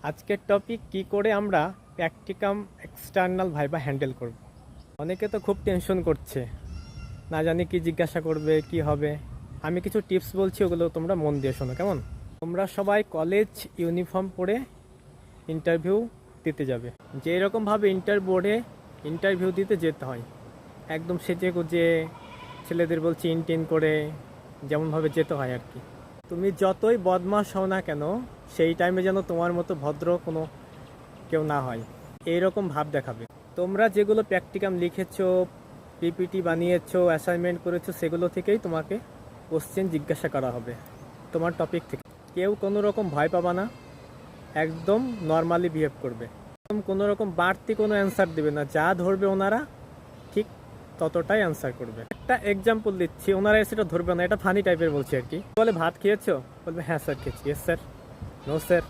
আজকের টপিক কি করে আমরা প্র্যাকটিকাম এক্সটার্নাল ভাইবা হ্যান্ডেল করব। অনেকে তো খুব টেনশন করছে, না জানি কি জিজ্ঞাসা করবে কি হবে। আমি কিছু টিপস বলছি, ওগুলো তোমরা মন দিয়ে শোনো কেমন। তোমরা সবাই কলেজ ইউনিফর্ম পরে ইন্টারভিউ দিতে যাবে। যে রকমভাবে বোর্ডে ইন্টারভিউ দিতে যেতে হয়, একদম সেজে গুজে, ছেলেদের বলছি ইনটেন করে, যেমনভাবে যেতে হয় আর কি। তুমি যতই বদমাশ হও না কেন, সেই টাইমে যেন তোমার মতো ভদ্র কোনো কেউ না হয়, এইরকম ভাব দেখাবে। তোমরা যেগুলো প্র্যাকটিকাম লিখেছো, পিপিটি বানিয়েছো, অ্যাসাইনমেন্ট করেছো, সেগুলো থেকেই তোমাকে কোশ্চেন জিজ্ঞাসা করা হবে, তোমার টপিক থেকে। কেউ কোনো রকম ভয় পাবা না, একদম নর্মালি বিহেভ করবে, একদম কোনো রকম বাড়তি কোনো অ্যান্সার দেবে না। যা ধরবে ওনারা ঠিক ততটাই অ্যান্সার করবে। একটা এক্সাম্পল দিচ্ছি, ওনারা সেটা ধরবে না, এটা ফানি টাইপের বলছি আর কি। বলে ভাত খেয়েছো, বলবে হ্যাঁ স্যার খেয়েছি। Yes sir, no sir.